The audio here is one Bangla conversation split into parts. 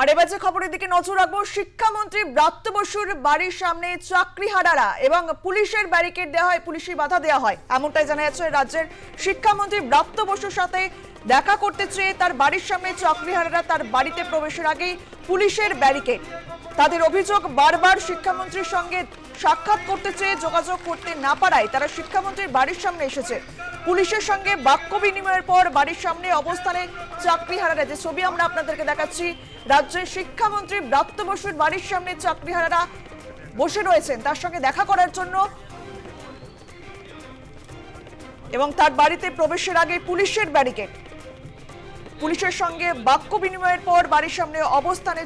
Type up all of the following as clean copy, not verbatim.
আর এবার যে খবরের দিকে নজর রাখবো, শিক্ষামন্ত্রী ব্রাত্য বসুর বাড়ির সামনে চাকরিহারারা এবং পুলিশের ব্যারিকেড দেওয়া হয়, পুলিশি বাধা দেওয়া হয়, এমনটাই জানা যাচ্ছে। রাজ্যের শিক্ষামন্ত্রী ব্রাত্য বসুর সাথে দেখা করতে চেয়ে তার বাড়ির সামনে চাকরিহারারা তার বাড়িতে প্রবেশের আগেই পুলিশের ব্যারিকেড। তাদের অভিযোগ, বারবার শিক্ষামন্ত্রীর সঙ্গে সাক্ষাৎ করতে চেয়ে যোগাযোগ করতে না পারায় তারা শিক্ষামন্ত্রীর বাড়ির সামনে এসেছে। পুলিশের সঙ্গে বাক্য বিনিময়ের পর বাড়ির সামনে অবস্থানে চাকরিহারারা, যে ছবি আমরা আপনাদেরকে দেখাচ্ছি, রাজ্যের শিক্ষামন্ত্রী ব্রাত্য বসুর বাড়ির সামনে চাকরিহারারা বসে রয়েছেন তার সঙ্গে দেখা করার জন্য, এবং তার বাড়িতে প্রবেশের আগে পুলিশের ব্যারিকেড। পুলিশের সঙ্গে বাক্য বিনিময়ের পর বাড়ির সামনে অবস্থানে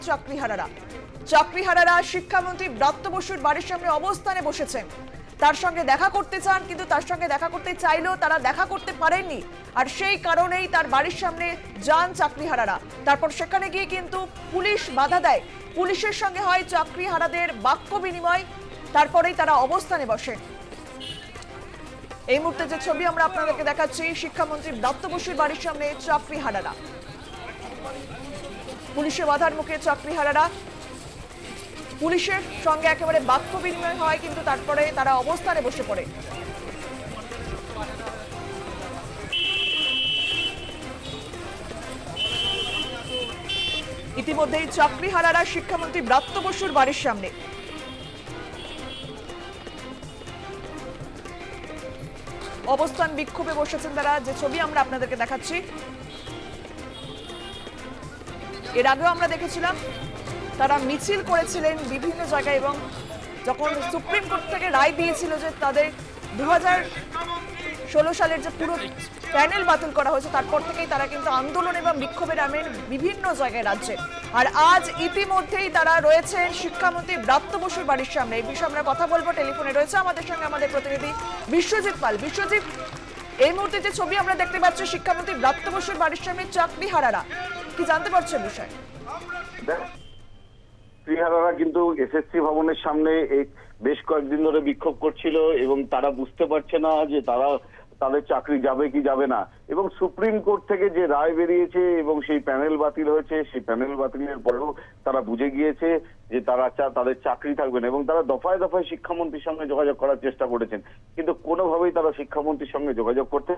চাকরিহারারা শিক্ষামন্ত্রী ব্রাত্য বসুর বাড়ির সামনে অবস্থানে বসেছেন। তার সঙ্গে দেখা করতে চান, কিন্তু তার সঙ্গে দেখা করতে চাইলেও তারা দেখা করতে পারেননি, আর সেই কারণেই তার বাড়ির সামনে যান চাকরিহারারা। তারপর সেখানে গিয়ে কিন্তু পুলিশ বাধা দেয়, পুলিশের সঙ্গে হয় চাকরিহারাদের বাক্য বিনিময়, তারপরেই তারা অবস্থানে বসেন। এই মুহূর্তে যে ছবি আমরা আপনাদেরকে দেখাচ্ছি, শিক্ষামন্ত্রী ব্রাত্য বসুর বাড়ির সামনে চাকরিহারারা, পুলিশের বাধার মুখে চাকরিহারারা, পুলিশের সঙ্গে একেবারে বাক্য বিনিময় হয়, কিন্তু তারপরে তারা অবস্থানে বসে পড়ে। ইতিমধ্যেই চাকরিহারারা শিক্ষামন্ত্রী ব্রাত্য বসুর বাড়ির সামনে। অবস্থান বিক্ষোভে বসেছেন তারা, যে ছবি আমরা আপনাদেরকে দেখাচ্ছি। এর আগেও আমরা দেখেছিলাম তারা মিছিল করেছিলেন বিভিন্ন জায়গায়, এবং যখন সুপ্রিম কোর্ট থেকে রায় দিয়েছিল যে তাদের 2016 সালের যে পুরো প্যানেল বাতিল করা হয়েছে, তারপর থেকেই তারা কিন্তু আন্দোলন এবং বিক্ষোভে নামেন বিভিন্ন জায়গায় রাজ্যে। আর আজ ইতিমধ্যেই তারা রয়েছেন শিক্ষামন্ত্রী ব্রাত্য বসুর বাড়ির সামনে। এই বিষয়ে আমরা কথা বলবো, টেলিফোনে রয়েছে আমাদের সঙ্গে আমাদের প্রতিনিধি বিশ্বজিৎ পাল। বিশ্বজিৎ, এই মুহূর্তে যে ছবি আমরা দেখতে পাচ্ছি, শিক্ষামন্ত্রী ব্রাত্য বসুর বাড়ির সামনে চাকরিহারারা, কি জানতে পারছে বিষয়? চাকরিহারারা কিন্তু এসএসসি ভবনের সামনে বেশ কয়েকদিন ধরে বিক্ষোভ করছিল, এবং তারা বুঝতে পারছে না যে তাদের চাকরি যাবে কি যাবে না। এবং সুপ্রিম কোর্ট থেকে যে রায় বেরিয়েছে এবং সেই প্যানেল বাতিল হয়েছে, সেই প্যানেল বাতিলের পরেও তারা বুঝে গিয়েছে যে তাদের চাকরি থাকবে না, এবং তারা দফায় দফায় শিক্ষামন্ত্রীর সঙ্গে যোগাযোগ করার চেষ্টা করেছেন, কিন্তু কোনোভাবেই তারা শিক্ষামন্ত্রীর সঙ্গে যোগাযোগ করতে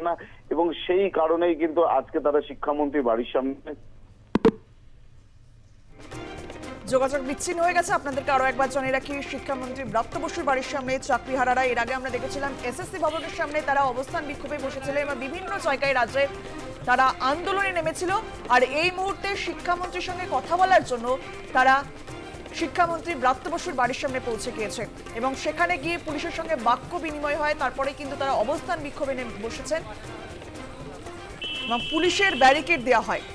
না। এবং সেই কারণেই কিন্তু আজকে তারা শিক্ষামন্ত্রীর বাড়ির সামনে যোগাযোগ বিচ্ছিন্ন হয়ে গেছে। আপনাদেরকে আরো একবার জানিয়ে রাখি, শিক্ষামন্ত্রী ব্রাত্য বসুর বাড়ির সামনে চাকরিহারারা, এর আগে আমরা দেখেছিলাম এসএসসি ভবনের সামনে তারা অবস্থান বিক্ষোভে বসেছিলেন এবং বিভিন্ন জায়গায় রাজ্যে তারা আন্দোলনে নেমেছিল। আর এই মুহূর্তে শিক্ষামন্ত্রীর সঙ্গে কথা বলার জন্য তারা শিক্ষামন্ত্রী ব্রাত্য বসুর বাড়ির সামনে পৌঁছে গিয়েছে, এবং সেখানে গিয়ে পুলিশের সঙ্গে বাক্য বিনিময় হয়, তারপরে কিন্তু তারা অবস্থান বিক্ষোভে বসেছেন এবং পুলিশের ব্যারিকেড দেওয়া হয়।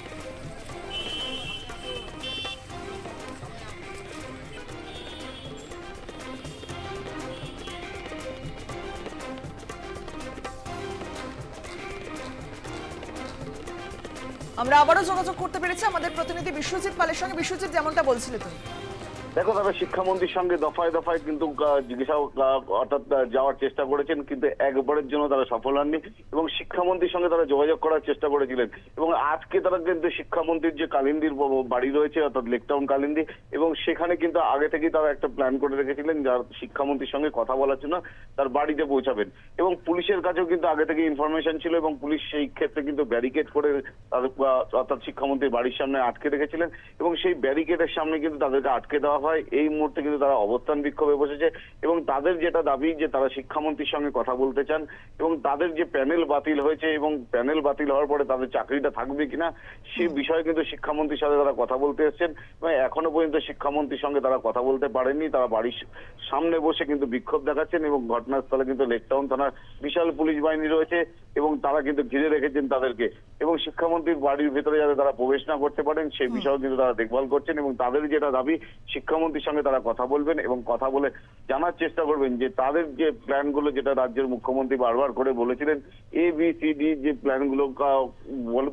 আমরা আবারও যোগাযোগ করতে পেরেছি আমাদের প্রতিনিধি বিশ্বজিৎ পালের সঙ্গে। বিশ্বজিৎ, যেমনটা বলছিলে তুমি, দেখো, তারা শিক্ষামন্ত্রীর সঙ্গে দফায় দফায় কিন্তু জিজ্ঞাসা অর্থাৎ যাওয়ার চেষ্টা করেছেন, কিন্তু একবারের জন্য তারা সফল হননি, এবং শিক্ষামন্ত্রীর সঙ্গে তারা যোগাযোগ করার চেষ্টা করেছিলেন। এবং আজকে তারা কিন্তু শিক্ষামন্ত্রীর যে কালিন্দির বাড়ি রয়েছে, অর্থাৎ লেকটাউন কালিন্দি, এবং সেখানে কিন্তু আগে থেকেই তারা একটা প্ল্যান করে রেখেছিলেন যার শিক্ষামন্ত্রীর সঙ্গে কথা বলার জন্য তার বাড়িতে পৌঁছাবেন। এবং পুলিশের কাছেও কিন্তু আগে থেকে ইনফরমেশন ছিল, এবং পুলিশ সেই ক্ষেত্রে কিন্তু ব্যারিকেড করে তাদের অর্থাৎ শিক্ষামন্ত্রীর বাড়ির সামনে আটকে রেখেছিলেন, এবং সেই ব্যারিকেডের সামনে কিন্তু তাদেরকে আটকে দেওয়া হয়। এই মুহূর্তে কিন্তু তারা অবস্থান বিক্ষোভে বসেছে, এবং তাদের যেটা দাবি যে তারা শিক্ষামন্ত্রীর সঙ্গে কথা বলতে চান, এবং তাদের যে প্যানেল বাতিল হয়েছে এবং প্যানেল বাতিল হওয়ার পরে তাদের চাকরিটা থাকবে কিনা সেই বিষয়ে কিন্তু শিক্ষামন্ত্রীর সাথে তারা কথা বলতে এসেছেন। এবং এখনো পর্যন্ত শিক্ষামন্ত্রীর সঙ্গে তারা কথা বলতে পারেননি, তারা বাড়ির সামনে বসে কিন্তু বিক্ষোভ দেখাচ্ছেন, এবং ঘটনাস্থলে কিন্তু লেকটাউন থানার বিশাল পুলিশ বাহিনী রয়েছে, এবং তারা কিন্তু ঘিরে রেখেছেন তাদেরকে, এবং শিক্ষামন্ত্রীর বাড়ির ভেতরে যাতে তারা প্রবেশ না করতে পারেন সেই বিষয়েও কিন্তু তারা দেখভাল করছেন। এবং তাদের যেটা দাবি, শিক্ষামন্ত্রীর সঙ্গে তারা কথা বলবেন এবং কথা বলে জানার চেষ্টা করবেন যে তাদের যে প্ল্যানগুলো, যেটা রাজ্যের মুখ্যমন্ত্রী বারবার করে বলেছিলেন, ABCD যে প্ল্যানগুলো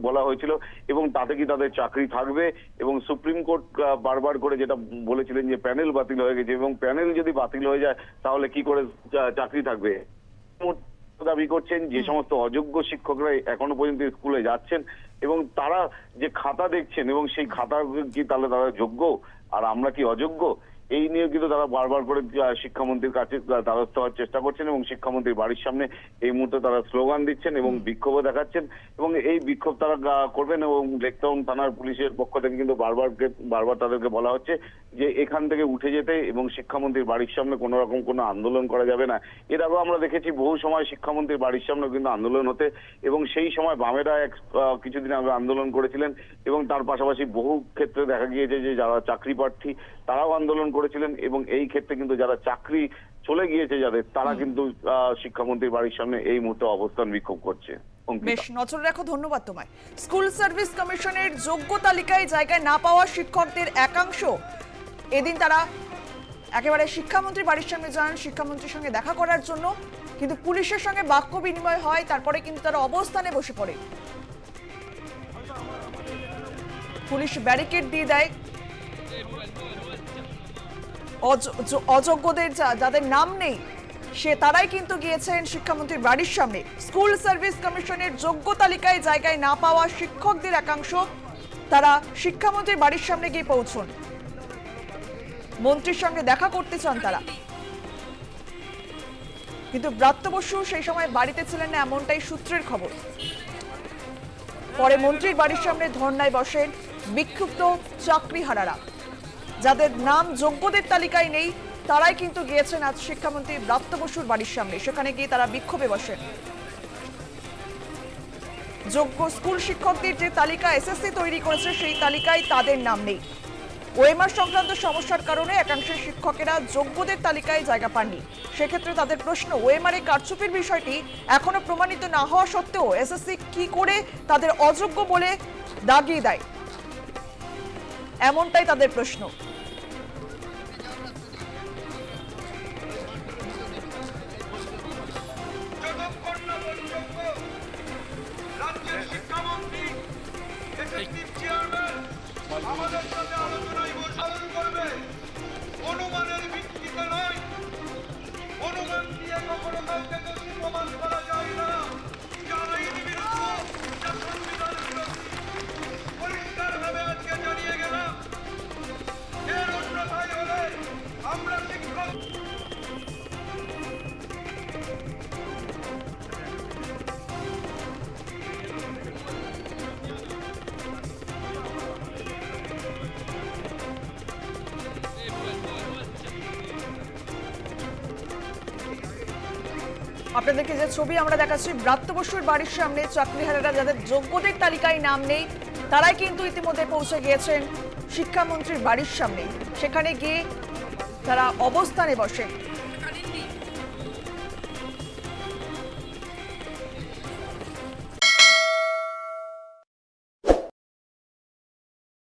বলা হয়েছিল, এবং তাতে কি তাদের চাকরি থাকবে। এবং সুপ্রিম কোর্ট বারবার করে যেটা বলেছিলেন যে প্যানেল বাতিল হয়ে গেছে, এবং প্যানেল যদি বাতিল হয়ে যায় তাহলে কি করে চাকরি থাকবে। দাবি করছেন যে সমস্ত অযোগ্য শিক্ষকরা এখনো পর্যন্ত স্কুলে যাচ্ছেন এবং তারা যে খাতা দেখছেন এবং সেই খাতা কি তাহলে তারা যোগ্য আর আমরা কি অযোগ্য, এই নিয়ে কিন্তু তারা বারবার করে শিক্ষামন্ত্রীর কাছে দ্বারস্থ হওয়ার চেষ্টা করছেন এবং শিক্ষামন্ত্রীর বাড়ির সামনে এই মুহূর্তে তারা স্লোগান দিচ্ছেন এবং বিক্ষোভও দেখাচ্ছেন এবং এই বিক্ষোভ তারা করবেন। এবং লেকটাউন থানার পুলিশের পক্ষ থেকে কিন্তু বারবার তাদেরকে বলা হচ্ছে যে এখান থেকে উঠে যেতে এবং শিক্ষামন্ত্রীর বাড়ির সামনে কোনো রকম কোনো আন্দোলন করা যাবে না। এর আগেও আমরা দেখেছি বহু সময় শিক্ষামন্ত্রীর বাড়ির সামনে কিন্তু আন্দোলন হতে, এবং সেই সময় বামেরা কিছুদিন আগে আন্দোলন করেছিলেন এবং তার পাশাপাশি বহু ক্ষেত্রে দেখা গিয়েছে যে যারা চাকরি প্রার্থী তারাও আন্দোলন করেছিলেন এবং এই ক্ষেত্রে কিন্তু যারা চাকরি চলে গিয়েছে যাদের, তারা কিন্তু শিক্ষামন্ত্রীর বাড়ির সামনে এই মুহূর্তে অবস্থান বিক্ষোভ করছে। বেশ, নজর রাখো, ধন্যবাদ তোমায়। স্কুল সার্ভিস কমিশনের যোগ্য তালিকায় জায়গায় না পাওয়া শিক্ষকদের একাংশ এদিন তারা একেবারে শিক্ষামন্ত্রীর বাড়ির সামনে যান শিক্ষামন্ত্রীর সঙ্গে দেখা করার জন্য, কিন্তু পুলিশের সঙ্গে বাক্য বিনিময় হয়, তারপরে কিন্তু তারা অবস্থানে বসে পড়ে। পুলিশ ব্যারিকেড দিয়ে দেয়, অযোগ্যদের যাদের নাম নেই তারাই কিন্তু গিয়েছেন শিক্ষামন্ত্রীর বাড়ির সামনে। স্কুল সার্ভিস কমিশনের যোগ্য তালিকায় জায়গায় না পাওয়া শিক্ষকদের একাংশ তারা শিক্ষামন্ত্রীর বাড়ির সামনে গিয়ে পৌঁছন, মন্ত্রীর সঙ্গে দেখা করতে চান তারা। কিন্তু ব্রাত্য বসু সেই সময় বাড়িতে ছিলেন না, এমনটাই সূত্রের খবর। পরে মন্ত্রীর বাড়ির সামনে ধর্নায় বসেন বিক্ষুব্ধ চাকরিহারারা, যাদের নাম যোগ্যদের তালিকায় নেই তারাই কিন্তু গিয়েছেন আজ শিক্ষামন্ত্রী ব্রাত্য বসুর বাড়ির সামনে। সেখানে গিয়ে তারা বিক্ষোভে বসেন। যোগ্য স্কুল শিক্ষকদের যে তালিকা এসএসসি তৈরি করেছে সেই তালিকায় তাদের নাম নেই। ওএমআর সংক্রান্ত সমস্যার কারণে একাংশের শিক্ষকেরা যোগ্যদের তালিকায় জায়গা পাননি। সেক্ষেত্রে তাদের প্রশ্ন, ওএমআর এ কারচুপির বিষয়টি এখনো প্রমাণিত না হওয়া সত্ত্বেও এসএসসি কি করে তাদের অযোগ্য বলে দাগিয়ে দেয়, এমনটাই তাদের প্রশ্ন। আমাদের সাথে আলোচনায় বসান করবে, অনুমানের ভিত্তিতে নয়। অনুমান দিয়ে কখনো কাউকে দোষী প্রমাণ করা যায় না। যারা আইন বিরুদ্ধ, যা সংবিধান বিরোধী, পরিষ্কারভাবে আজকে জানিয়ে গেলাম। এর অন্যথায় হলে আমরা শিক্ষক আপনাদেরকে যে ছবি আমরা দেখাচ্ছি, ব্রাত্য বসুর বাড়ির সামনে চাকরিহারারা যাদের যোগ্যদের তালিকায় নাম নেই তারাই কিন্তু ইতিমধ্যে পৌঁছে গিয়েছেন শিক্ষামন্ত্রীর বাড়ির সামনে। সেখানে গিয়ে তারা অবস্থানে বসেন।